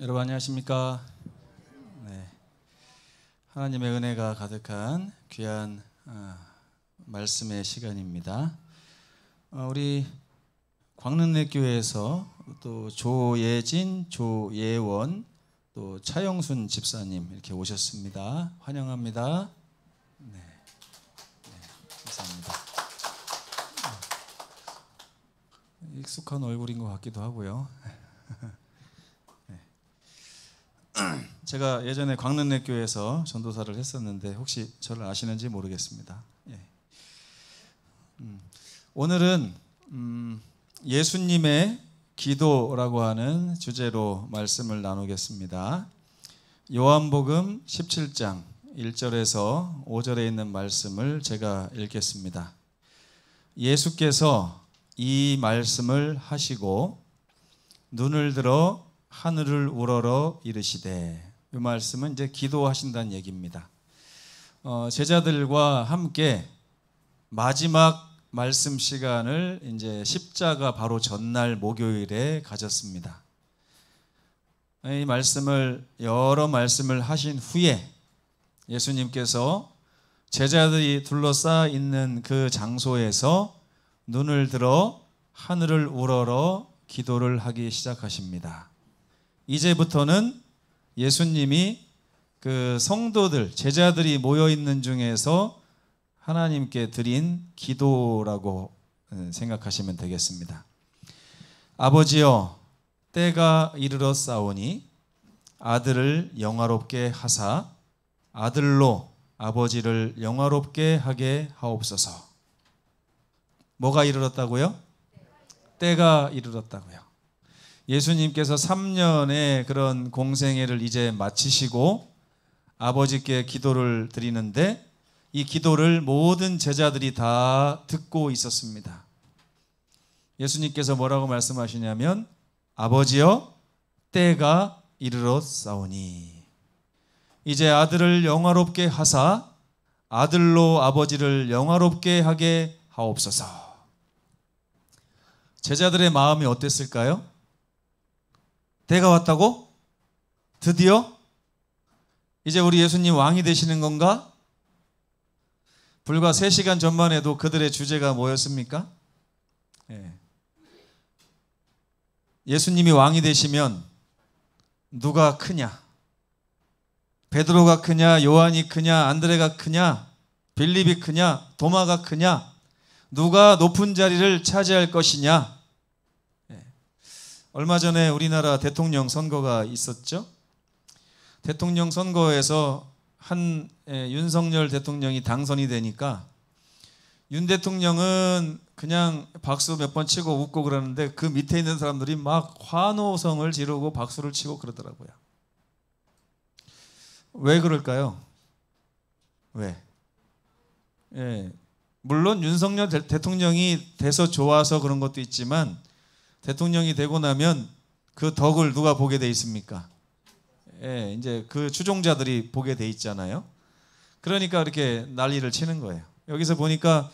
여러분 안녕하십니까? 네, 하나님의 은혜가 가득한 귀한 말씀의 시간입니다. 우리 광릉내교회에서 또 조예진, 조예원, 또 차영순 집사님 이렇게 오셨습니다. 환영합니다. 네, 감사합니다. 익숙한 얼굴인 것 같기도 하고요. 제가 예전에 광릉내교회에서 전도사를 했었는데 혹시 저를 아시는지 모르겠습니다. 예. 오늘은 예수님의 기도라고 하는 주제로 말씀을 나누겠습니다. 요한복음 17장 1절에서 5절에 있는 말씀을 제가 읽겠습니다. 예수께서 이 말씀을 하시고 눈을 들어 하늘을 우러러 이르시되, 이 말씀은 이제 기도하신다는 얘기입니다. 제자들과 함께 마지막 말씀 시간을 이제 십자가 바로 전날 목요일에 가졌습니다. 이 말씀을 여러 말씀을 하신 후에 예수님께서 제자들이 둘러싸 있는 그 장소에서 눈을 들어 하늘을 우러러 기도를 하기 시작하십니다. 이제부터는 예수님이 그 성도들, 제자들이 모여 있는 중에서 하나님께 드린 기도라고 생각하시면 되겠습니다. 아버지여, 때가 이르렀사오니 아들을 영화롭게 하사 아들로 아버지를 영화롭게 하게 하옵소서. 뭐가 이르렀다고요? 때가 이르렀다고요. 예수님께서 3년의 그런 공생애를 이제 마치시고 아버지께 기도를 드리는데, 이 기도를 모든 제자들이 다 듣고 있었습니다. 예수님께서 뭐라고 말씀하시냐면, 아버지여, 때가 이르렀사오니 이제 아들을 영화롭게 하사 아들로 아버지를 영화롭게 하게 하옵소서. 제자들의 마음이 어땠을까요? 때가 왔다고? 드디어? 이제 우리 예수님 왕이 되시는 건가? 불과 3시간 전만 해도 그들의 주제가 뭐였습니까? 예수님이 왕이 되시면 누가 크냐? 베드로가 크냐? 요한이 크냐? 안드레가 크냐? 빌립이 크냐? 도마가 크냐? 누가 높은 자리를 차지할 것이냐? 얼마 전에 우리나라 대통령 선거가 있었죠. 대통령 선거에서 윤석열 대통령이 당선이 되니까 윤 대통령은 그냥 박수 몇 번 치고 웃고 그러는데 그 밑에 있는 사람들이 막 환호성을 지르고 박수를 치고 그러더라고요. 왜 그럴까요? 왜? 물론 윤석열 대통령이 돼서 좋아서 그런 것도 있지만, 대통령이 되고 나면 그 덕을 누가 보게 돼 있습니까? 이제 그 추종자들이 보게 돼 있잖아요. 그러니까 이렇게 난리를 치는 거예요. 여기서 보니까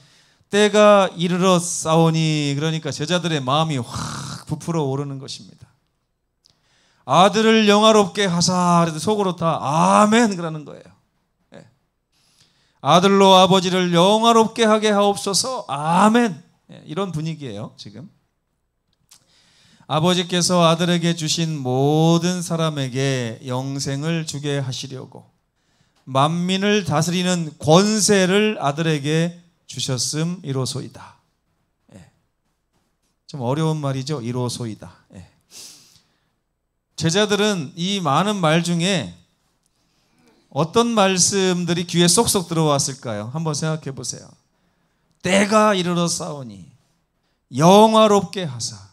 때가 이르렀사오니, 그러니까 제자들의 마음이 확 부풀어 오르는 것입니다. 아들을 영화롭게 하사, 그래도 속으로 다 아멘 그러는 거예요. 아들로 아버지를 영화롭게 하게 하옵소서, 아멘. 이런 분위기예요 지금. 아버지께서 아들에게 주신 모든 사람에게 영생을 주게 하시려고 만민을 다스리는 권세를 아들에게 주셨음 이로소이다. 좀 어려운 말이죠. 이로소이다. 제자들은 이 많은 말 중에 어떤 말씀들이 귀에 쏙쏙 들어왔을까요? 한번 생각해 보세요. 때가 이르렀사오니 영화롭게 하사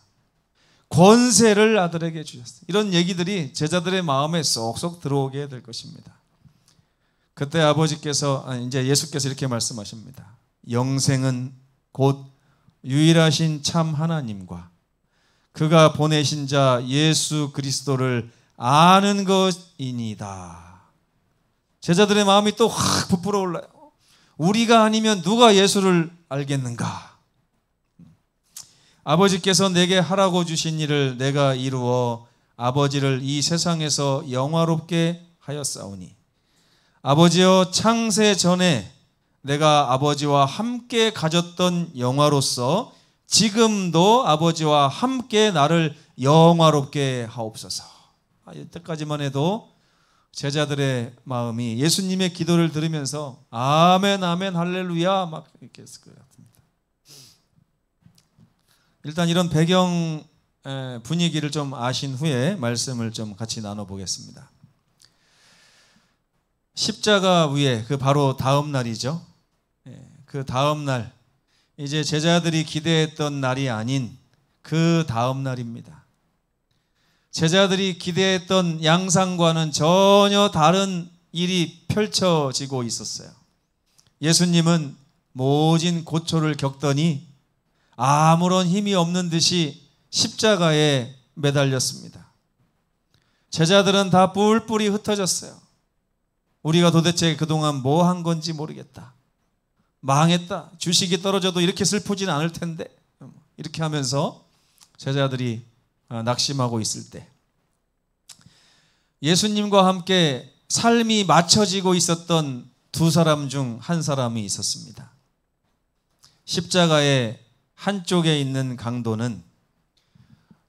권세를 아들에게 주셨어요. 이런 얘기들이 제자들의 마음에 쏙쏙 들어오게 될 것입니다. 그때 이제 예수께서 이렇게 말씀하십니다. 영생은 곧 유일하신 참 하나님과 그가 보내신 자 예수 그리스도를 아는 것이니이다. 제자들의 마음이 또 확 부풀어 올라요. 우리가 아니면 누가 예수를 알겠는가? 아버지께서 내게 하라고 주신 일을 내가 이루어 아버지를 이 세상에서 영화롭게 하였사오니 아버지여 창세 전에 내가 아버지와 함께 가졌던 영화로서 지금도 아버지와 함께 나를 영화롭게 하옵소서. 이때까지만 해도 제자들의 마음이 예수님의 기도를 들으면서 아멘 아멘 할렐루야 막 이렇게 했을 것 같습니다. 일단 이런 배경 분위기를 좀 아신 후에 말씀을 좀 같이 나눠보겠습니다. 십자가 위에 그 바로 다음 날이죠. 그 다음 날, 이제 제자들이 기대했던 날이 아닌 그 다음 날입니다. 제자들이 기대했던 양상과는 전혀 다른 일이 펼쳐지고 있었어요. 예수님은 모진 고초를 겪더니 아무런 힘이 없는 듯이 십자가에 매달렸습니다. 제자들은 다 뿔뿔이 흩어졌어요. 우리가 도대체 그동안 뭐 한 건지 모르겠다. 망했다. 주식이 떨어져도 이렇게 슬프진 않을 텐데. 이렇게 하면서 제자들이 낙심하고 있을 때 예수님과 함께 삶이 맞춰지고 있었던 두 사람 중 한 사람이 있었습니다. 십자가의 한쪽에 있는 강도는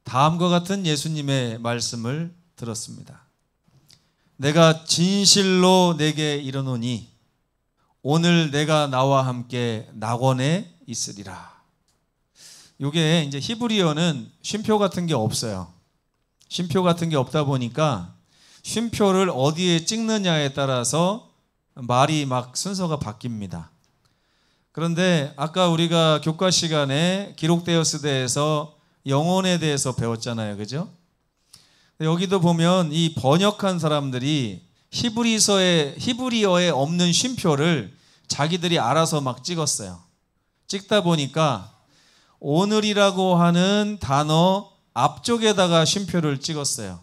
다음과 같은 예수님의 말씀을 들었습니다. 내가 진실로 내게 이르노니 오늘 내가 나와 함께 낙원에 있으리라. 이게 이제 히브리어는 쉼표 같은 게 없어요. 쉼표 같은 게 없다 보니까 쉼표를 어디에 찍느냐에 따라서 말이 막 순서가 바뀝니다. 그런데 아까 우리가 교과 시간에 기록되었으되에서 영혼에 대해서 배웠잖아요. 그죠? 여기도 보면 이 번역한 사람들이 히브리어에 없는 쉼표를 자기들이 알아서 막 찍었어요. 찍다 보니까 오늘이라고 하는 단어 앞쪽에다가 쉼표를 찍었어요.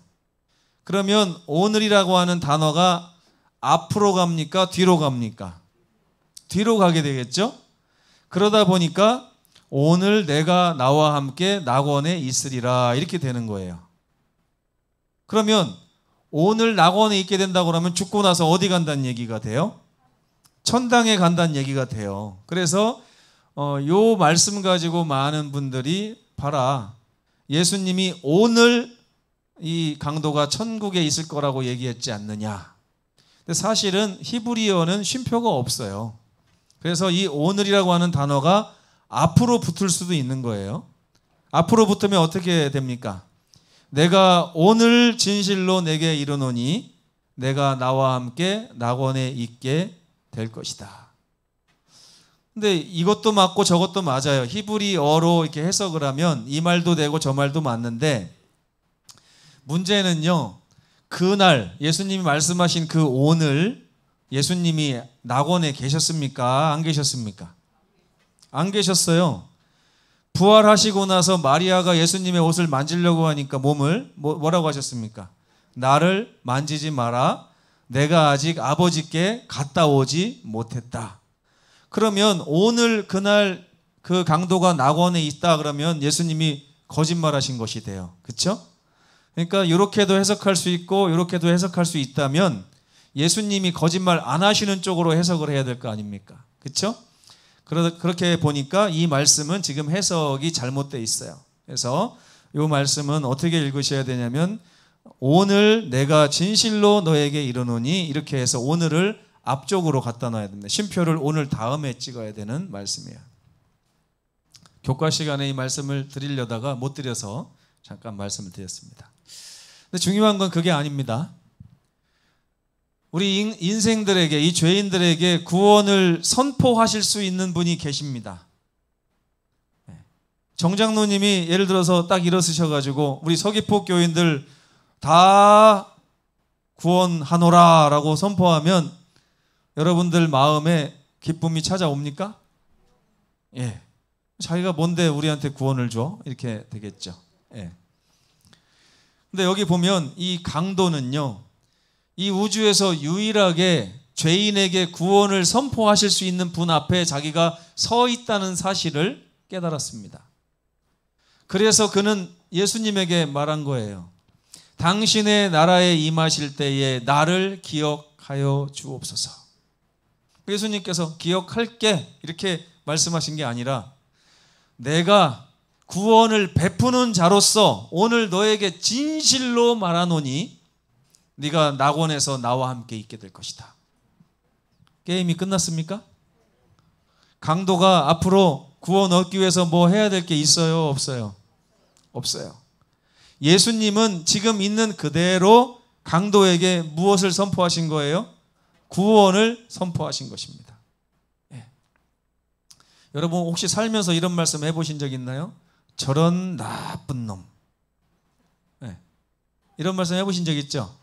그러면 오늘이라고 하는 단어가 앞으로 갑니까? 뒤로 갑니까? 뒤로 가게 되겠죠? 그러다 보니까 오늘 내가 나와 함께 낙원에 있으리라 이렇게 되는 거예요. 그러면 오늘 낙원에 있게 된다고 그러면 죽고 나서 어디 간다는 얘기가 돼요? 천당에 간다는 얘기가 돼요. 그래서 요 말씀 가지고 많은 분들이 봐라, 예수님이 오늘 이 강도가 천국에 있을 거라고 얘기했지 않느냐. 근데 사실은 히브리어는 쉼표가 없어요. 그래서 이 오늘이라고 하는 단어가 앞으로 붙을 수도 있는 거예요. 앞으로 붙으면 어떻게 됩니까? 내가 오늘 진실로 내게 이르노니 내가 나와 함께 낙원에 있게 될 것이다. 근데 이것도 맞고 저것도 맞아요. 히브리어로 이렇게 해석을 하면 이 말도 되고 저 말도 맞는데 문제는요, 그날 예수님이 말씀하신 그 오늘 예수님이 낙원에 계셨습니까? 안 계셨습니까? 안 계셨어요. 부활하시고 나서 마리아가 예수님의 옷을 만지려고 하니까 몸을 뭐라고 하셨습니까? 나를 만지지 마라. 내가 아직 아버지께 갔다 오지 못했다. 그러면 오늘 그날 그 강도가 낙원에 있다 그러면 예수님이 거짓말하신 것이 돼요. 그렇죠? 그러니까 이렇게도 해석할 수 있고 이렇게도 해석할 수 있다면 예수님이 거짓말 안 하시는 쪽으로 해석을 해야 될 거 아닙니까? 그렇죠? 그렇게 보니까 이 말씀은 지금 해석이 잘못되어 있어요. 그래서 이 말씀은 어떻게 읽으셔야 되냐면 오늘 내가 진실로 너에게 이르노니 이렇게 해서 오늘을 앞쪽으로 갖다 놔야 됩니다. 쉼표를 오늘 다음에 찍어야 되는 말씀이에요. 교과 시간에 이 말씀을 드리려다가 못 드려서 잠깐 말씀을 드렸습니다. 근데 중요한 건 그게 아닙니다. 우리 인생들에게, 이 죄인들에게 구원을 선포하실 수 있는 분이 계십니다. 정장로님이 예를 들어서 딱 일어서셔가지고 우리 서귀포 교인들 다 구원하노라 라고 선포하면 여러분들 마음에 기쁨이 찾아옵니까? 예. 자기가 뭔데 우리한테 구원을 줘? 이렇게 되겠죠. 예. 근데 여기 보면 이 강도는요, 이 우주에서 유일하게 죄인에게 구원을 선포하실 수 있는 분 앞에 자기가 서 있다는 사실을 깨달았습니다. 그래서 그는 예수님에게 말한 거예요. 당신의 나라에 임하실 때에 나를 기억하여 주옵소서. 예수님께서 기억할게 이렇게 말씀하신 게 아니라 내가 구원을 베푸는 자로서 오늘 너에게 진실로 말하노니 네가 낙원에서 나와 함께 있게 될 것이다. 게임이 끝났습니까? 강도가 앞으로 구원 얻기 위해서 뭐 해야 될 게 있어요? 없어요? 없어요. 예수님은 지금 있는 그대로 강도에게 무엇을 선포하신 거예요? 구원을 선포하신 것입니다. 예. 여러분 혹시 살면서 이런 말씀 해보신 적 있나요? 저런 나쁜 놈. 예. 이런 말씀 해보신 적 있죠?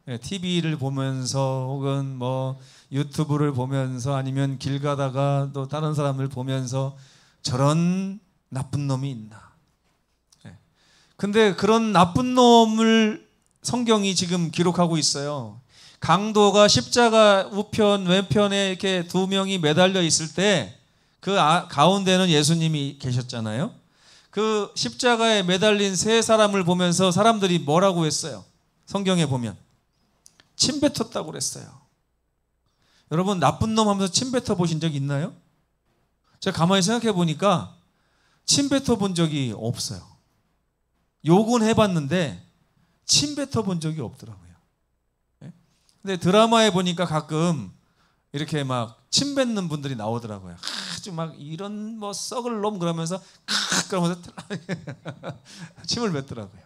예. TV를 보면서 혹은 뭐 유튜브를 보면서 아니면 길 가다가 또 다른 사람을 보면서 저런 나쁜 놈이 있나. 예. 근데 그런 나쁜 놈을 성경이 지금 기록하고 있어요. 강도가 십자가 우편 왼편에 이렇게 두 명이 매달려 있을 때 그 가운데는 예수님이 계셨잖아요. 그 십자가에 매달린 세 사람을 보면서 사람들이 뭐라고 했어요? 성경에 보면 침 뱉었다고 그랬어요. 여러분 나쁜 놈 하면서 침 뱉어 보신 적 있나요? 제가 가만히 생각해 보니까 침 뱉어 본 적이 없어요. 욕은 해봤는데 침 뱉어 본 적이 없더라고요. 근데 드라마에 보니까 가끔 이렇게 막 침 뱉는 분들이 나오더라고요. 아주 막 이런 뭐 썩을 놈 그러면서 그러면서 침을 뱉더라고요.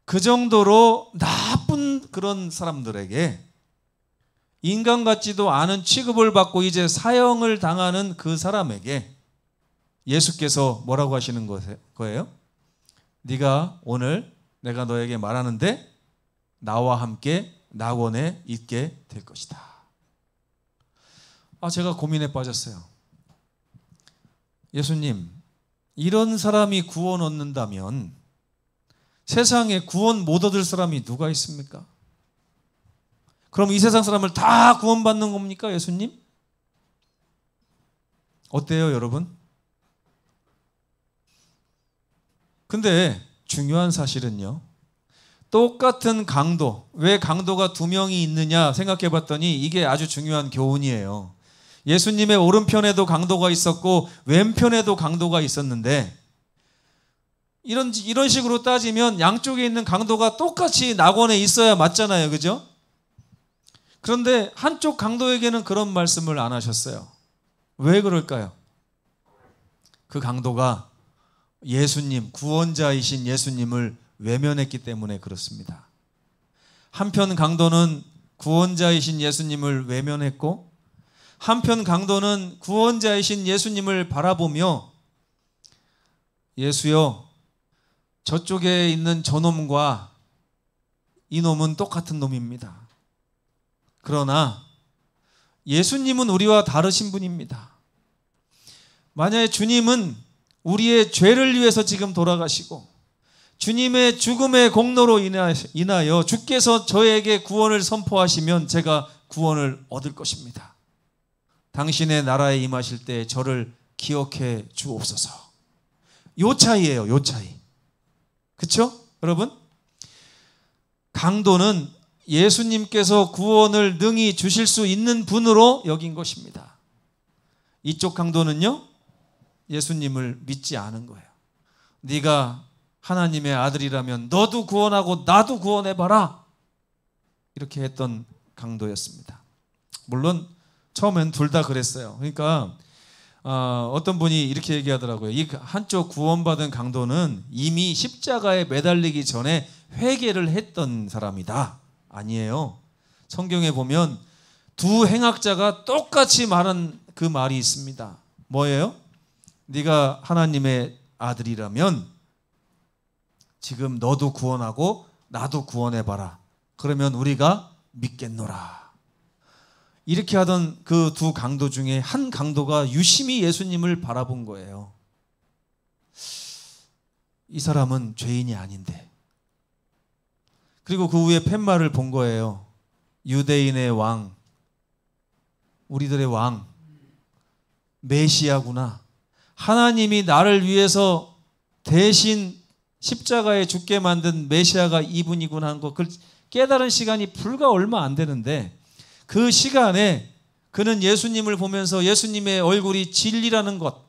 그 정도로 나쁜 그런 사람들에게 인간 같지도 않은 취급을 받고 이제 사형을 당하는 그 사람에게 예수께서 뭐라고 하시는 거예요? 네가 오늘 내가 너에게 말하는데 나와 함께 낙원에 있게 될 것이다. 제가 고민에 빠졌어요. 예수님, 이런 사람이 구원 얻는다면 세상에 구원 못 얻을 사람이 누가 있습니까? 그럼 이 세상 사람을 다 구원받는 겁니까, 예수님? 어때요, 여러분? 근데 중요한 사실은요. 똑같은 강도, 왜 강도가 두 명이 있느냐 생각해 봤더니 이게 아주 중요한 교훈이에요. 예수님의 오른편에도 강도가 있었고 왼편에도 강도가 있었는데 이런 식으로 따지면 양쪽에 있는 강도가 똑같이 낙원에 있어야 맞잖아요. 그죠? 그런데 한쪽 강도에게는 그런 말씀을 안 하셨어요. 왜 그럴까요? 그 강도가 예수님, 구원자이신 예수님을 외면했기 때문에 그렇습니다. 한편 강도는 구원자이신 예수님을 외면했고 한편 강도는 구원자이신 예수님을 바라보며 예수여, 저쪽에 있는 저놈과 이놈은 똑같은 놈입니다. 그러나 예수님은 우리와 다르신 분입니다. 만약에 주님은 우리의 죄를 위해서 지금 돌아가시고 주님의 죽음의 공로로 인하여 주께서 저에게 구원을 선포하시면 제가 구원을 얻을 것입니다. 당신의 나라에 임하실 때 저를 기억해 주옵소서. 요 차이예요. 요 차이. 그렇죠? 여러분? 강도는 예수님께서 구원을 능히 주실 수 있는 분으로 여긴 것입니다. 이쪽 강도는요. 예수님을 믿지 않은 거예요. 네가 하나님의 아들이라면 너도 구원하고 나도 구원해봐라. 이렇게 했던 강도였습니다. 물론 처음엔 둘 다 그랬어요. 그러니까 어떤 분이 이렇게 얘기하더라고요. 이 한쪽 구원받은 강도는 이미 십자가에 매달리기 전에 회개를 했던 사람이다. 아니에요. 성경에 보면 두 행악자가 똑같이 말한 그 말이 있습니다. 뭐예요? 네가 하나님의 아들이라면 지금 너도 구원하고 나도 구원해봐라. 그러면 우리가 믿겠노라. 이렇게 하던 그 두 강도 중에 한 강도가 유심히 예수님을 바라본 거예요. 이 사람은 죄인이 아닌데. 그리고 그 후에 팻말을 본 거예요. 유대인의 왕, 우리들의 왕, 메시아구나. 하나님이 나를 위해서 대신 십자가에 죽게 만든 메시아가 이분이구나 하는 거 그걸 깨달은 시간이 불과 얼마 안 되는데 그 시간에 그는 예수님을 보면서 예수님의 얼굴이 진리라는 것,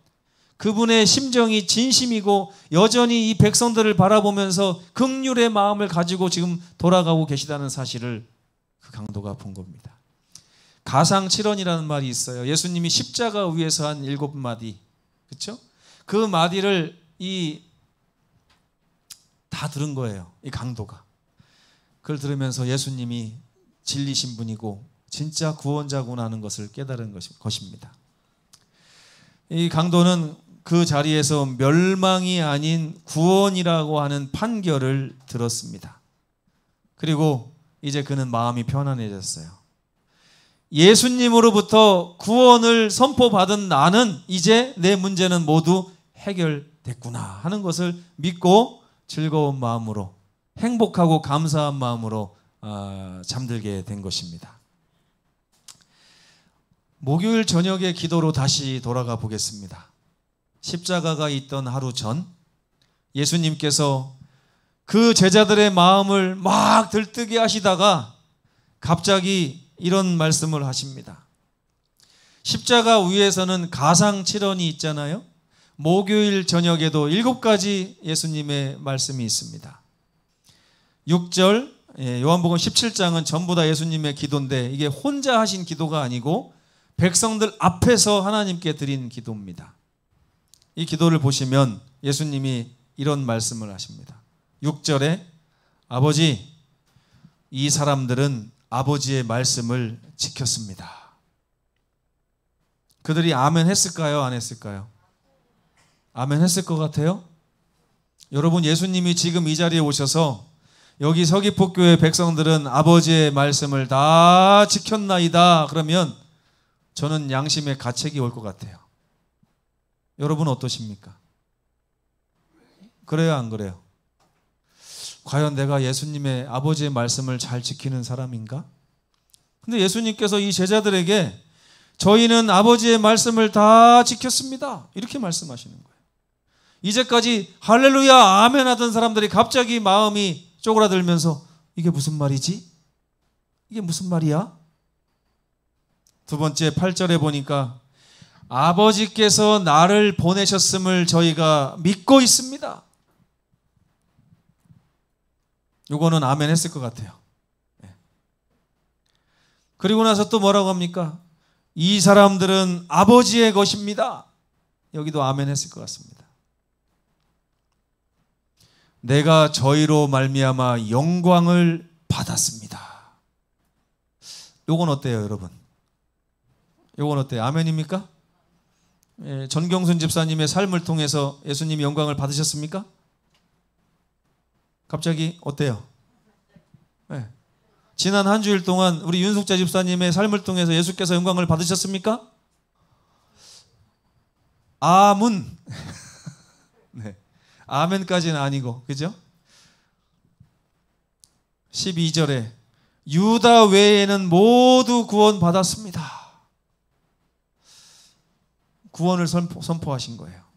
그분의 심정이 진심이고 여전히 이 백성들을 바라보면서 긍휼의 마음을 가지고 지금 돌아가고 계시다는 사실을 그 강도가 본 겁니다. 가상칠언이라는 말이 있어요. 예수님이 십자가 위에서 한 7마디, 그렇죠? 그 마디를 다 들은 거예요. 이 강도가. 그걸 들으면서 예수님이 진리신 분이고 진짜 구원자구나 하는 것을 깨달은 것입니다. 이 강도는 그 자리에서 멸망이 아닌 구원이라고 하는 판결을 들었습니다. 그리고 이제 그는 마음이 편안해졌어요. 예수님으로부터 구원을 선포받은 나는 이제 내 문제는 모두 해결됐구나 하는 것을 믿고 즐거운 마음으로, 행복하고 감사한 마음으로 잠들게 된 것입니다. 목요일 저녁의 기도로 다시 돌아가 보겠습니다. 십자가가 있던 하루 전 예수님께서 그 제자들의 마음을 막 들뜨게 하시다가 갑자기 이런 말씀을 하십니다. 십자가 위에서는 가상칠언이 있잖아요. 목요일 저녁에도 7가지 예수님의 말씀이 있습니다. 6절, 요한복음 17장은 전부 다 예수님의 기도인데 이게 혼자 하신 기도가 아니고 백성들 앞에서 하나님께 드린 기도입니다. 이 기도를 보시면 예수님이 이런 말씀을 하십니다. 6절에 아버지, 이 사람들은 아버지의 말씀을 지켰습니다. 그들이 아멘 했을까요? 안 했을까요? 아멘 했을 것 같아요? 여러분, 예수님이 지금 이 자리에 오셔서 여기 서귀포교회 백성들은 아버지의 말씀을 다 지켰나이다 그러면 저는 양심의 가책이 올 것 같아요. 여러분 어떠십니까? 그래요, 안 그래요? 과연 내가 예수님의 아버지의 말씀을 잘 지키는 사람인가? 근데 예수님께서 이 제자들에게 저희는 아버지의 말씀을 다 지켰습니다. 이렇게 말씀하시는 거예요. 이제까지 할렐루야 아멘 하던 사람들이 갑자기 마음이 쪼그라들면서 이게 무슨 말이지? 이게 무슨 말이야? 두 번째 8절에 보니까 아버지께서 나를 보내셨음을 저희가 믿고 있습니다. 요거는 아멘 했을 것 같아요. 그리고 나서 또 뭐라고 합니까? 이 사람들은 아버지의 것입니다. 여기도 아멘 했을 것 같습니다. 내가 저희로 말미암아 영광을 받았습니다. 요건 어때요, 여러분? 요건 어때요? 아멘입니까? 전경순 집사님의 삶을 통해서 예수님이 영광을 받으셨습니까? 갑자기 어때요? 네. 지난 한 주일 동안 우리 윤숙자 집사님의 삶을 통해서 예수께서 영광을 받으셨습니까? 아문. 네. 아멘까지는 아니고, 그죠? 12절에 유다 외에는 모두 구원받았습니다. 구원을 선포하신 거예요.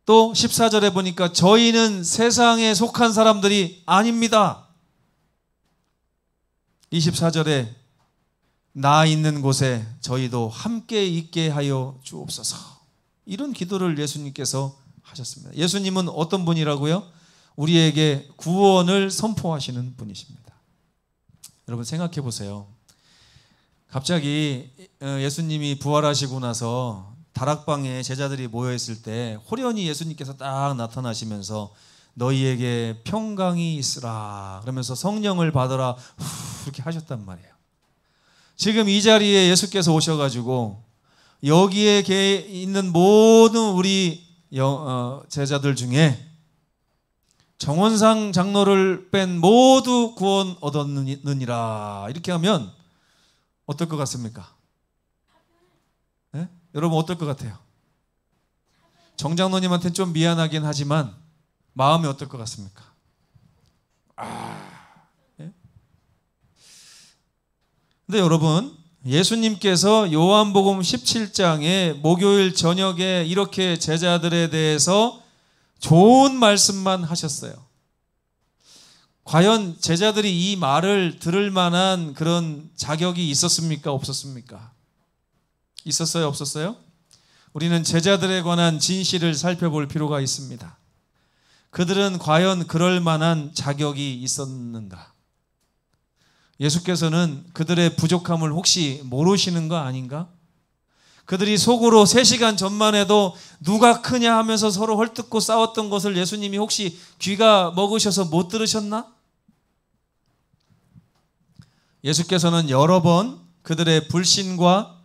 또 14절에 보니까 저희는 세상에 속한 사람들이 아닙니다. 24절에 나 있는 곳에 저희도 함께 있게 하여 주옵소서. 이런 기도를 예수님께서 하셨습니다. 예수님은 어떤 분이라고요? 우리에게 구원을 선포하시는 분이십니다. 여러분 생각해 보세요. 갑자기 예수님이 부활하시고 나서 다락방에 제자들이 모여있을 때 호련히 예수님께서 딱 나타나시면서 너희에게 평강이 있으라 그러면서 성령을 받으라 이렇게 하셨단 말이에요. 지금 이 자리에 예수께서 오셔가지고 여기에 있는 모든 우리 제자들 중에 정원상 장로를 뺀 모두 구원 얻었느니라 이렇게 하면 어떨 것 같습니까? 네? 여러분 어떨 것 같아요? 정장로님한테는 좀 미안하긴 하지만 마음이 어떨 것 같습니까? 예? 근데 여러분 예수님께서 요한복음 17장에 목요일 저녁에 이렇게 제자들에 대해서 좋은 말씀만 하셨어요. 과연 제자들이 이 말을 들을 만한 그런 자격이 있었습니까? 없었습니까? 있었어요? 없었어요? 우리는 제자들에 관한 진실을 살펴볼 필요가 있습니다. 그들은 과연 그럴 만한 자격이 있었는가? 예수께서는 그들의 부족함을 혹시 모르시는 거 아닌가? 그들이 속으로 3시간 전만 해도 누가 크냐 하면서 서로 헐뜯고 싸웠던 것을 예수님이 혹시 귀가 먹으셔서 못 들으셨나? 예수께서는 여러 번 그들의 불신과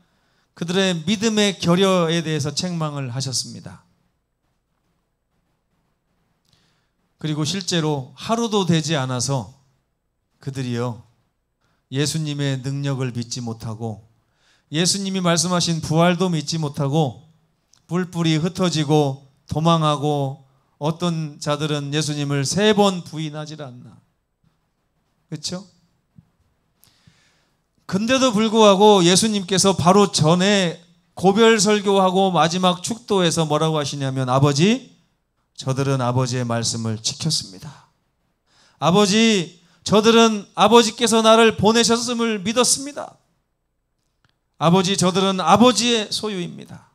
그들의 믿음의 결여에 대해서 책망을 하셨습니다. 그리고 실제로 하루도 되지 않아서 그들이요, 예수님의 능력을 믿지 못하고 예수님이 말씀하신 부활도 믿지 못하고 뿔뿔이 흩어지고 도망하고 어떤 자들은 예수님을 3번 부인하지 않나. 그렇죠? 근데도 불구하고 예수님께서 바로 전에 고별 설교하고 마지막 축도에서 뭐라고 하시냐면, 아버지, 저들은 아버지의 말씀을 지켰습니다. 아버지, 저들은 아버지께서 나를 보내셨음을 믿었습니다. 아버지, 저들은 아버지의 소유입니다.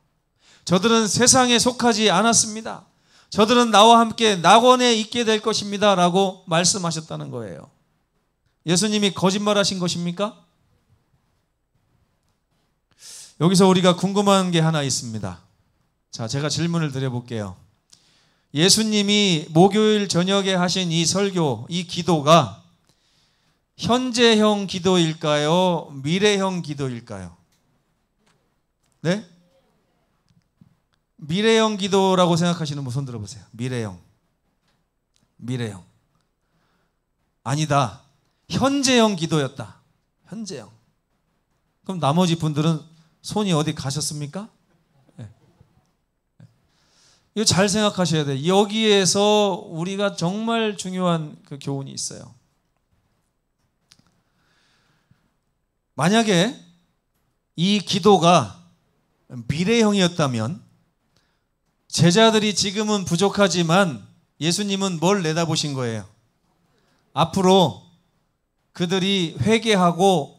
저들은 세상에 속하지 않았습니다. 저들은 나와 함께 낙원에 있게 될 것입니다 라고 말씀하셨다는 거예요. 예수님이 거짓말하신 것입니까? 여기서 우리가 궁금한 게 하나 있습니다. 자, 제가 질문을 드려볼게요. 예수님이 목요일 저녁에 하신 이 설교, 이 기도가 현재형 기도일까요? 미래형 기도일까요? 네? 미래형 기도라고 생각하시는 분 손 들어보세요. 미래형. 아니다. 현재형 기도였다. 현재형. 그럼 나머지 분들은 손이 어디 가셨습니까? 네. 이거 잘 생각하셔야 돼요. 여기에서 우리가 정말 중요한 그 교훈이 있어요. 만약에 이 기도가 미래형이었다면 제자들이 지금은 부족하지만 예수님은 뭘 내다보신 거예요? 앞으로 그들이 회개하고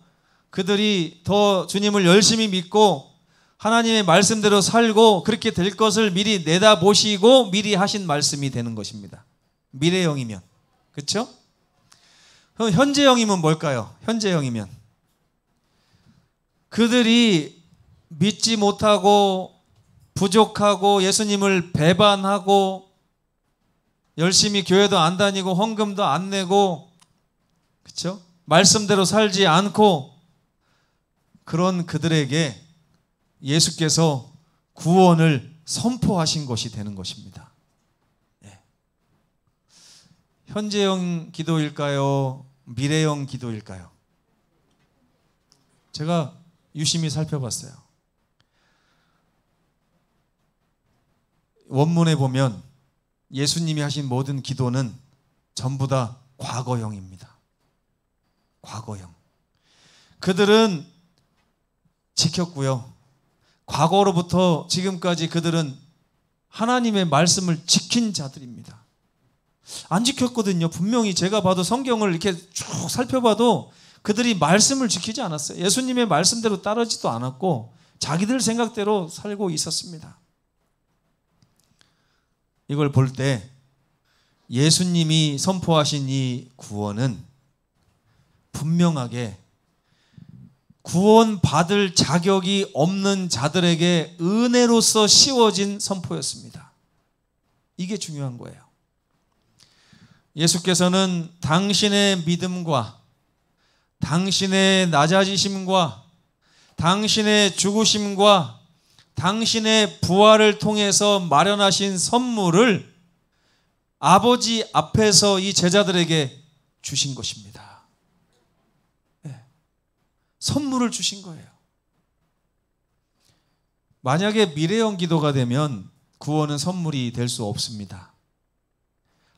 그들이 더 주님을 열심히 믿고 하나님의 말씀대로 살고 그렇게 될 것을 미리 내다보시고 미리 하신 말씀이 되는 것입니다. 미래형이면. 그렇죠? 그럼 현재형이면 뭘까요? 현재형이면 그들이 믿지 못하고 부족하고 예수님을 배반하고 열심히 교회도 안 다니고 헌금도 안 내고, 그렇죠? 말씀대로 살지 않고 그런 그들에게 예수께서 구원을 선포하신 것이 되는 것입니다. 네. 현재형 기도일까요? 미래형 기도일까요? 제가 유심히 살펴봤어요. 원문에 보면 예수님이 하신 모든 기도는 전부 다 과거형입니다. 과거형. 그들은 지켰고요. 과거로부터 지금까지 그들은 하나님의 말씀을 지킨 자들입니다. 안 지켰거든요. 분명히 제가 봐도 성경을 이렇게 쭉 살펴봐도 그들이 말씀을 지키지 않았어요. 예수님의 말씀대로 따르지도 않았고 자기들 생각대로 살고 있었습니다. 이걸 볼 때 예수님이 선포하신 이 구원은 분명하게 구원받을 자격이 없는 자들에게 은혜로서 씌워진 선포였습니다. 이게 중요한 거예요. 예수께서는 당신의 믿음과 당신의 낮아지심과 당신의 죽으심과 당신의 부활을 통해서 마련하신 선물을 아버지 앞에서 이 제자들에게 주신 것입니다. 선물을 주신 거예요. 만약에 미래형 기도가 되면 구원은 선물이 될 수 없습니다.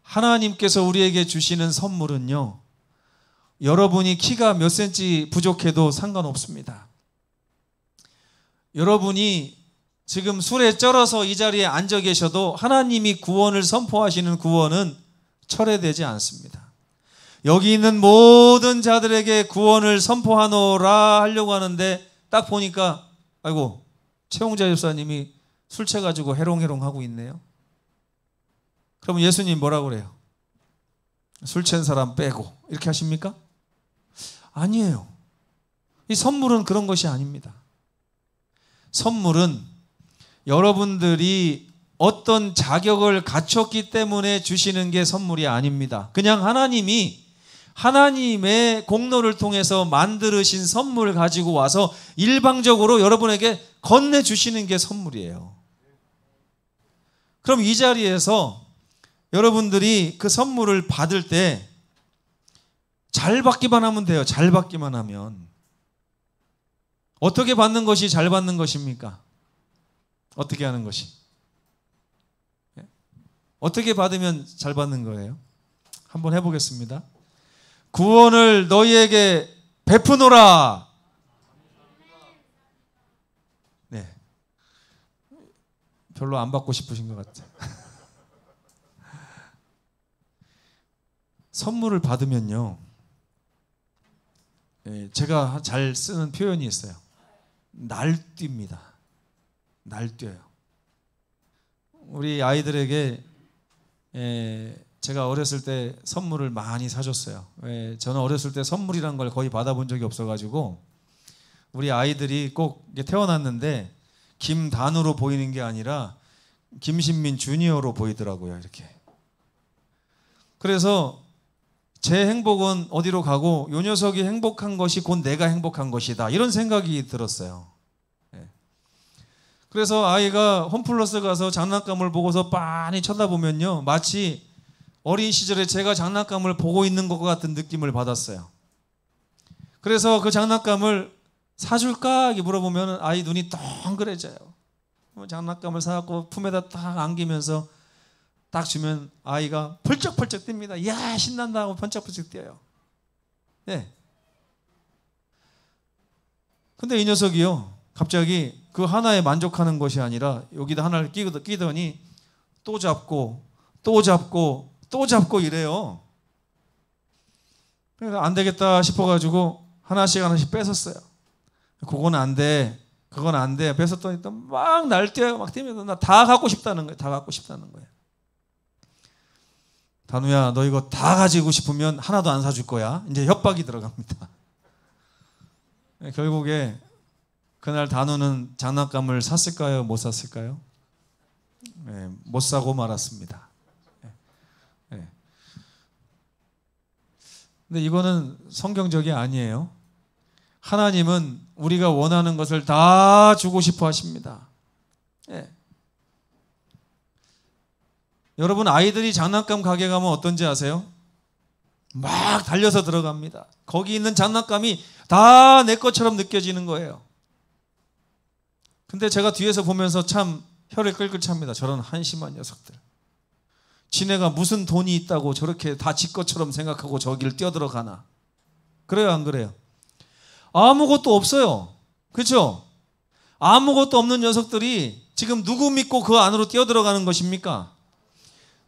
하나님께서 우리에게 주시는 선물은요, 여러분이 키가 몇 센치 부족해도 상관없습니다. 여러분이 지금 술에 쩔어서 이 자리에 앉아 계셔도 하나님이 구원을 선포하시는 구원은 철회되지 않습니다. 여기 있는 모든 자들에게 구원을 선포하노라 하려고 하는데 딱 보니까 아이고 최홍자 집사님이 술 취해가지고 해롱해롱 하고 있네요. 그러면 예수님 뭐라고 그래요? 술 취한 사람 빼고 이렇게 하십니까? 아니에요. 이 선물은 그런 것이 아닙니다. 선물은 여러분들이 어떤 자격을 갖췄기 때문에 주시는 게 선물이 아닙니다. 그냥 하나님이 하나님의 공로를 통해서 만드신 선물 가지고 와서 일방적으로 여러분에게 건네주시는 게 선물이에요. 그럼 이 자리에서 여러분들이 그 선물을 받을 때 잘 받기만 하면 돼요. 잘 받기만 하면. 어떻게 받는 것이 잘 받는 것입니까? 어떻게 하는 것이? 어떻게 받으면 잘 받는 거예요? 한번 해보겠습니다. 구원을 너희에게 베푸노라. 네. 별로 안 받고 싶으신 것 같아요. 선물을 받으면요, 제가 잘 쓰는 표현이 있어요. 날뜁니다. 날뛰어요. 우리 아이들에게 제가 어렸을 때 선물을 많이 사줬어요. 저는 어렸을 때 선물이란 걸 거의 받아본 적이 없어가지고 우리 아이들이 꼭 태어났는데 김단우로 보이는 게 아니라 김신민 주니어로 보이더라고요. 이렇게. 그래서 제 행복은 어디로 가고 요 녀석이 행복한 것이 곧 내가 행복한 것이다. 이런 생각이 들었어요. 그래서 아이가 홈플러스 가서 장난감을 보고서 빤히 쳐다보면요, 마치 어린 시절에 제가 장난감을 보고 있는 것 같은 느낌을 받았어요. 그래서 그 장난감을 사줄까? 물어보면 아이 눈이 덩그래져요. 장난감을 사갖고 품에다 딱 안기면서 딱 주면 아이가 펄쩍펄쩍 뜁니다. 이야 신난다 하고 번쩍번쩍 뛰어요. 네. 근데 이 녀석이요, 갑자기 그 하나에 만족하는 것이 아니라 여기다 하나를 끼더니 또 잡고 또 잡고 또 잡고 이래요. 그래서 안 되겠다 싶어가지고 하나씩 뺏었어요. 그건 안 돼, 그건 안 돼. 뺏었더니 또 막 날뛰어요. 막 뛰면서 나 다 갖고 싶다는 거예요. 다 갖고 싶다는 거예요. 단우야, 너 이거 다 가지고 싶으면 하나도 안 사줄 거야. 이제 협박이 들어갑니다. 결국에 그날 단우는 장난감을 샀을까요? 못 샀을까요? 네, 못 사고 말았습니다. 네. 근데 이거는 성경적이 아니에요. 하나님은 우리가 원하는 것을 다 주고 싶어 하십니다. 네. 여러분, 아이들이 장난감 가게 가면 어떤지 아세요? 막 달려서 들어갑니다. 거기 있는 장난감이 다 내 것처럼 느껴지는 거예요. 근데 제가 뒤에서 보면서 참 혀를 끌끌 찹니다. 저런 한심한 녀석들. 지네가 무슨 돈이 있다고 저렇게 다 지 것처럼 생각하고 저기를 뛰어들어가나. 그래요, 안 그래요? 아무것도 없어요. 그렇죠? 아무것도 없는 녀석들이 지금 누구 믿고 그 안으로 뛰어들어가는 것입니까?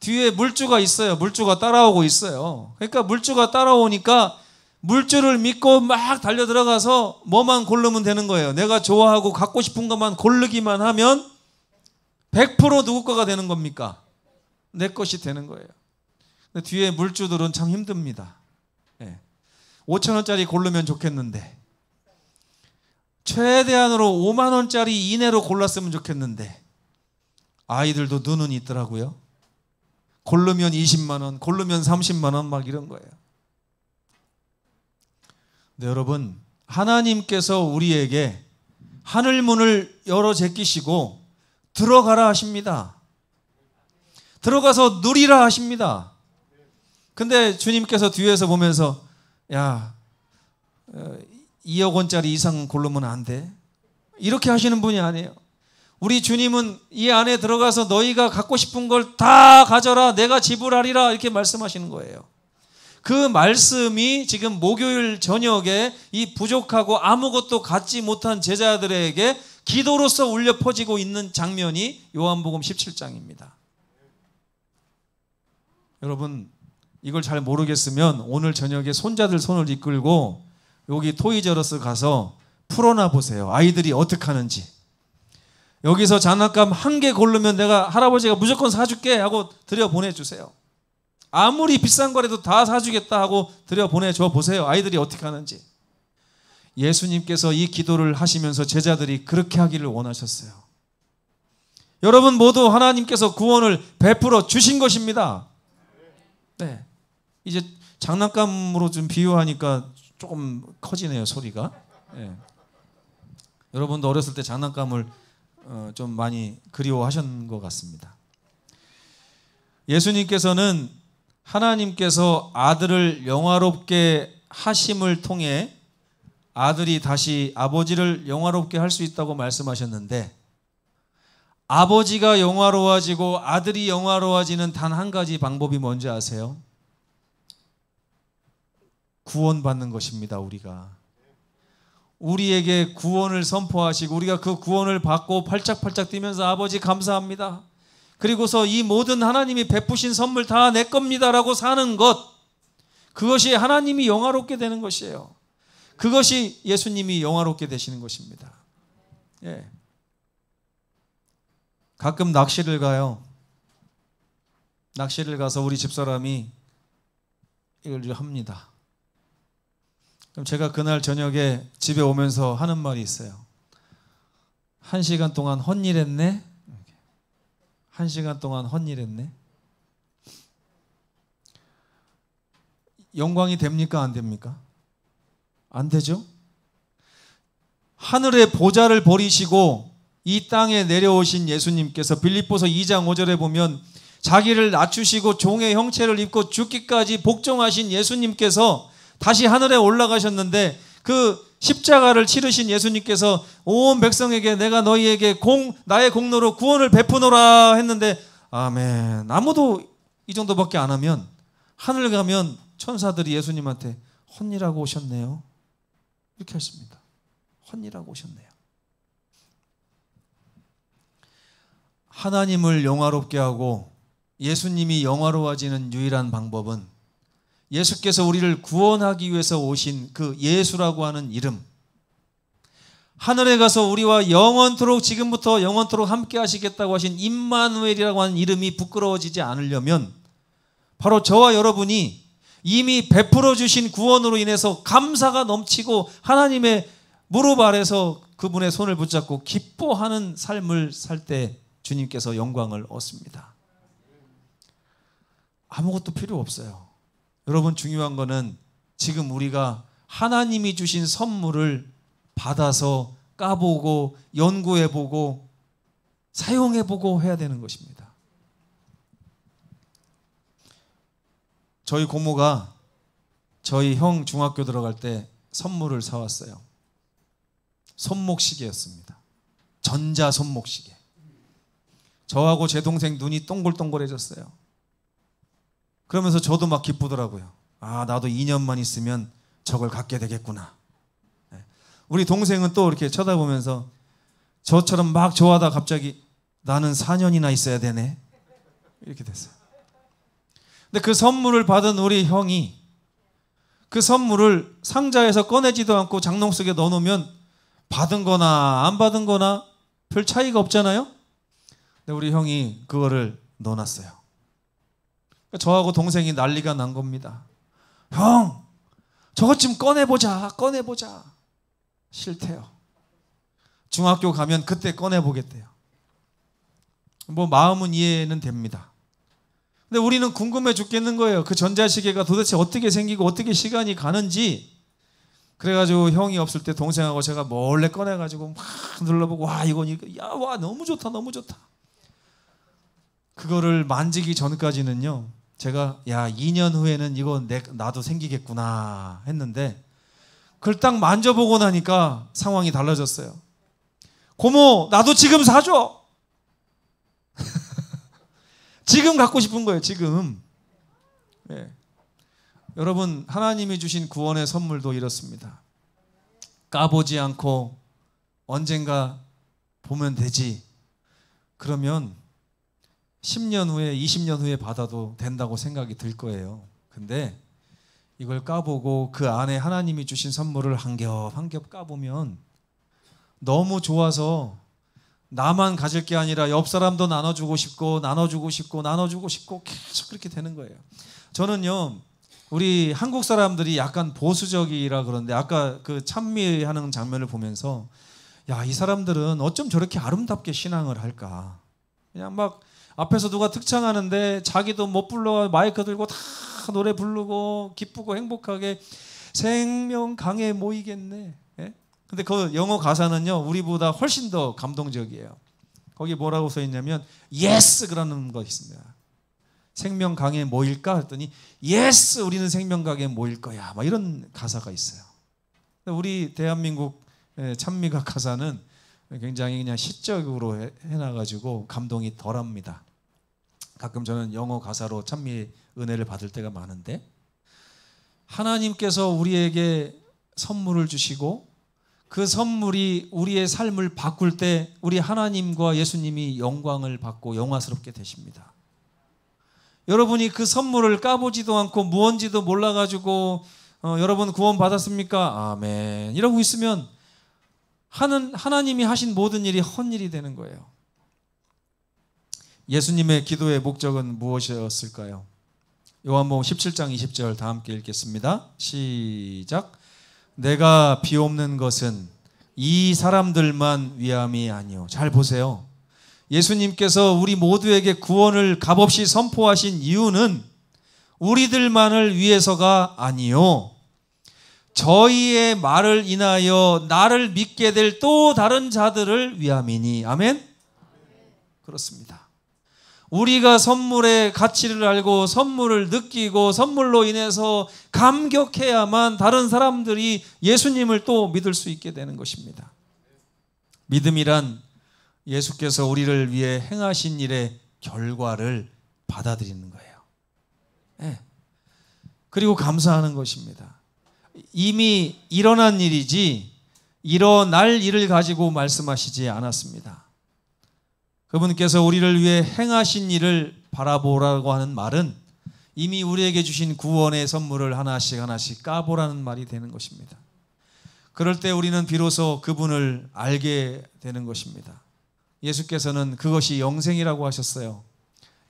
뒤에 물주가 있어요. 물주가 따라오고 있어요. 그러니까 물주가 따라오니까 물주를 믿고 막 달려 들어가서 뭐만 고르면 되는 거예요. 내가 좋아하고 갖고 싶은 것만 고르기만 하면 100% 누구 거가 되는 겁니까? 내 것이 되는 거예요. 근데 뒤에 물주들은 참 힘듭니다. 5,000원짜리 고르면 좋겠는데, 최대한으로 5만 원짜리 이내로 골랐으면 좋겠는데, 아이들도 눈은 있더라고요. 고르면 20만 원, 고르면 30만 원 막 이런 거예요. 네, 여러분, 하나님께서 우리에게 하늘문을 열어 제끼시고 들어가라 하십니다. 들어가서 누리라 하십니다. 근데 주님께서 뒤에서 보면서 야, 2억 원짜리 이상 고르면 안 돼, 이렇게 하시는 분이 아니에요. 우리 주님은 이 안에 들어가서 너희가 갖고 싶은 걸 다 가져라, 내가 지불하리라, 이렇게 말씀하시는 거예요. 그 말씀이 지금 목요일 저녁에 이 부족하고 아무것도 갖지 못한 제자들에게 기도로서 울려 퍼지고 있는 장면이 요한복음 17장입니다. 여러분, 이걸 잘 모르겠으면 오늘 저녁에 손자들 손을 이끌고 여기 토이저러스 가서 풀어놔 보세요. 아이들이 어떻게 하는지. 여기서 장난감 한 개 고르면 내가 할아버지가 무조건 사줄게 하고 들여보내주세요. 아무리 비싼 거라도 다 사주겠다 하고 들여보내줘 보세요. 아이들이 어떻게 하는지. 예수님께서 이 기도를 하시면서 제자들이 그렇게 하기를 원하셨어요. 여러분 모두 하나님께서 구원을 베풀어 주신 것입니다. 네. 이제 장난감으로 좀 비유하니까 조금 커지네요, 소리가. 네. 여러분도 어렸을 때 장난감을 좀 많이 그리워하신 것 같습니다. 예수님께서는 하나님께서 아들을 영화롭게 하심을 통해 아들이 다시 아버지를 영화롭게 할 수 있다고 말씀하셨는데, 아버지가 영화로워지고 아들이 영화로워지는 단 한 가지 방법이 뭔지 아세요? 구원받는 것입니다. 우리에게 구원을 선포하시고 우리가 그 구원을 받고 팔짝팔짝 뛰면서 아버지 감사합니다, 그리고서 이 모든 하나님이 베푸신 선물 다 내 겁니다라고 사는 것, 그것이 하나님이 영화롭게 되는 것이에요. 그것이 예수님이 영화롭게 되시는 것입니다. 예. 가끔 낚시를 가요. 낚시를 가서 우리 집사람이 이걸 좀 합니다. 그럼 제가 그날 저녁에 집에 오면서 하는 말이 있어요. 1시간 동안 헛일했네. 1시간 동안 헛일했네. 영광이 됩니까? 안 됩니까? 안 되죠? 하늘의 보좌를 버리시고 이 땅에 내려오신 예수님께서 빌립보서 2장 5절에 보면 자기를 낮추시고 종의 형체를 입고 죽기까지 복종하신 예수님께서 다시 하늘에 올라가셨는데, 그 십자가를 치르신 예수님께서 온 백성에게 내가 너희에게 나의 공로로 구원을 베푸노라 했는데, 아멘. 아무도 이 정도밖에 안 하면 하늘 가면 천사들이 예수님한테 헛일하고 오셨네요, 이렇게 했습니다. 헛일하고 오셨네요. 하나님을 영화롭게 하고 예수님이 영화로워지는 유일한 방법은 예수께서 우리를 구원하기 위해서 오신 그 예수라고 하는 이름, 하늘에 가서 우리와 영원토록, 지금부터 영원토록 함께 하시겠다고 하신 임마누엘이라고 하는 이름이 부끄러워지지 않으려면 바로 저와 여러분이 이미 베풀어 주신 구원으로 인해서 감사가 넘치고 하나님의 무릎 아래서 그분의 손을 붙잡고 기뻐하는 삶을 살 때 주님께서 영광을 얻습니다. 아무것도 필요 없어요. 여러분, 중요한 거는 지금 우리가 하나님이 주신 선물을 받아서 까보고 연구해보고 사용해보고 해야 되는 것입니다. 저희 고모가 저희 형 중학교 들어갈 때 선물을 사왔어요. 손목시계였습니다. 전자 손목시계. 저하고 제 동생 눈이 동글동글해졌어요. 그러면서 저도 막 기쁘더라고요. 아, 나도 2년만 있으면 저걸 갖게 되겠구나. 우리 동생은 또 이렇게 쳐다보면서 저처럼 막 좋아하다 갑자기 나는 4년이나 있어야 되네, 이렇게 됐어요. 근데 그 선물을 받은 우리 형이 그 선물을 상자에서 꺼내지도 않고 장롱 속에 넣어놓으면 받은 거나 안 받은 거나 별 차이가 없잖아요. 근데 우리 형이 그거를 넣어놨어요. 저하고 동생이 난리가 난 겁니다. 형, 저것 좀 꺼내보자. 싫대요. 중학교 가면 그때 꺼내보겠대요. 뭐 마음은 이해는 됩니다. 근데 우리는 궁금해 죽겠는 거예요. 그 전자시계가 도대체 어떻게 생기고 어떻게 시간이 가는지. 그래가지고 형이 없을 때 동생하고 제가 몰래 꺼내가지고 막 눌러보고, 와, 와, 너무 좋다. 그거를 만지기 전까지는요, 제가 2년 후에는 이거 나도 생기겠구나 했는데, 그걸 딱 만져보고 나니까 상황이 달라졌어요. 고모, 나도 지금 사줘. 지금 갖고 싶은 거예요, 지금. 네. 여러분, 하나님이 주신 구원의 선물도 이렇습니다. 까보지 않고 언젠가 보면 되지. 그러면 10년 후에 20년 후에 받아도 된다고 생각이 들 거예요. 근데 이걸 까보고 그 안에 하나님이 주신 선물을 한 겹 한 겹 까보면 너무 좋아서 나만 가질 게 아니라 옆 사람도 나눠주고 싶고 나눠주고 싶고 나눠주고 싶고 계속 그렇게 되는 거예요. 저는요, 우리 한국 사람들이 약간 보수적이라 그러는데 아까 그 찬미하는 장면을 보면서 야, 이 사람들은 어쩜 저렇게 아름답게 신앙을 할까. 그냥 막 앞에서 누가 특창하는데 자기도 못 불러 마이크 들고 다 노래 부르고 기쁘고 행복하게 생명 강에 모이겠네. 예? 근데 그 영어 가사는요, 우리보다 훨씬 더 감동적이에요. 거기 뭐라고 써 있냐면 예스 그러는 거 있습니다. 생명 강에 모일까 했더니 예스 우리는 생명 강에 모일 거야. 막 이런 가사가 있어요. 우리 대한민국 찬미가 가사는 굉장히 그냥 시적으로 해놔가지고 감동이 덜합니다. 가끔 저는 영어 가사로 찬미 은혜를 받을 때가 많은데 하나님께서 우리에게 선물을 주시고 그 선물이 우리의 삶을 바꿀 때 우리 하나님과 예수님이 영광을 받고 영화스럽게 되십니다. 여러분이 그 선물을 까보지도 않고 무언지도 몰라가지고 여러분 구원 받았습니까? 아멘 이러고 있으면 하나님이 하신 모든 일이 헛일이 되는 거예요. 예수님의 기도의 목적은 무엇이었을까요? 요한복음 17장 20절 다 함께 읽겠습니다. 시작. 내가 비옵는 것은 이 사람들만 위함이 아니요. 잘 보세요. 예수님께서 우리 모두에게 구원을 값없이 선포하신 이유는 우리들만을 위해서가 아니요, 저희의 말을 인하여 나를 믿게 될 또 다른 자들을 위함이니. 아멘? 그렇습니다. 우리가 선물의 가치를 알고 선물을 느끼고 선물로 인해서 감격해야만 다른 사람들이 예수님을 또 믿을 수 있게 되는 것입니다. 믿음이란 예수께서 우리를 위해 행하신 일의 결과를 받아들이는 거예요. 네. 그리고 감사하는 것입니다. 이미 일어난 일이지 일어날 일을 가지고 말씀하시지 않았습니다. 그분께서 우리를 위해 행하신 일을 바라보라고 하는 말은 이미 우리에게 주신 구원의 선물을 하나씩 하나씩 까보라는 말이 되는 것입니다. 그럴 때 우리는 비로소 그분을 알게 되는 것입니다. 예수께서는 그것이 영생이라고 하셨어요.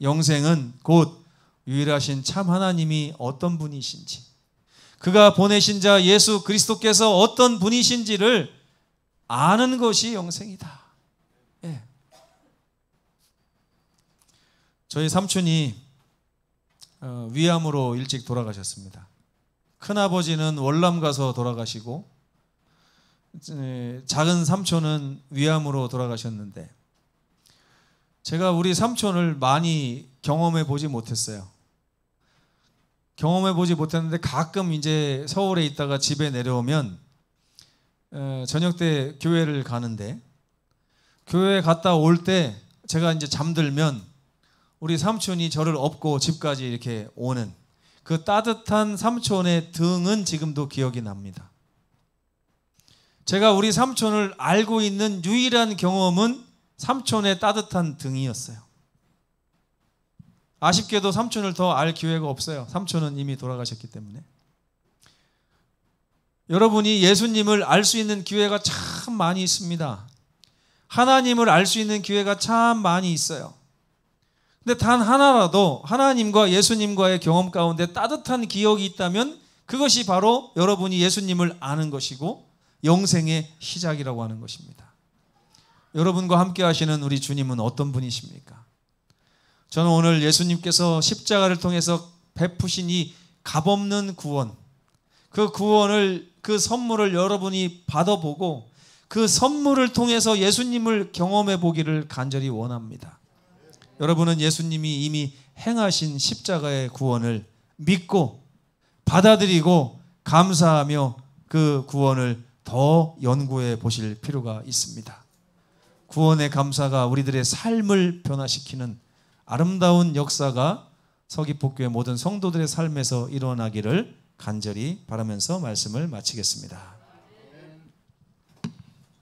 영생은 곧 유일하신 참 하나님이 어떤 분이신지, 그가 보내신 자 예수 그리스도께서 어떤 분이신지를 아는 것이 영생이다. 예. 저희 삼촌이 위암으로 일찍 돌아가셨습니다. 큰아버지는 월남 가서 돌아가시고 작은 삼촌은 위암으로 돌아가셨는데 제가 우리 삼촌을 많이 경험해 보지 못했어요. 경험해 보지 못했는데 가끔 이제 서울에 있다가 집에 내려오면 저녁 때 교회를 가는데 교회 갔다 올 때 제가 이제 잠들면 우리 삼촌이 저를 업고 집까지 이렇게 오는 그 따뜻한 삼촌의 등은 지금도 기억이 납니다. 제가 우리 삼촌을 알고 있는 유일한 경험은 삼촌의 따뜻한 등이었어요. 아쉽게도 삼촌을 더 알 기회가 없어요. 삼촌은 이미 돌아가셨기 때문에. 여러분이 예수님을 알 수 있는 기회가 참 많이 있습니다. 하나님을 알 수 있는 기회가 참 많이 있어요. 근데 단 하나라도 하나님과 예수님과의 경험 가운데 따뜻한 기억이 있다면 그것이 바로 여러분이 예수님을 아는 것이고 영생의 시작이라고 하는 것입니다. 여러분과 함께 하시는 우리 주님은 어떤 분이십니까? 저는 오늘 예수님께서 십자가를 통해서 베푸신 이 값없는 구원, 그 구원을, 그 선물을 여러분이 받아보고 그 선물을 통해서 예수님을 경험해 보기를 간절히 원합니다. 여러분은 예수님이 이미 행하신 십자가의 구원을 믿고 받아들이고 감사하며 그 구원을 더 연구해 보실 필요가 있습니다. 구원의 감사가 우리들의 삶을 변화시키는 아름다운 역사가 서귀포교회 모든 성도들의 삶에서 일어나기를 간절히 바라면서 말씀을 마치겠습니다.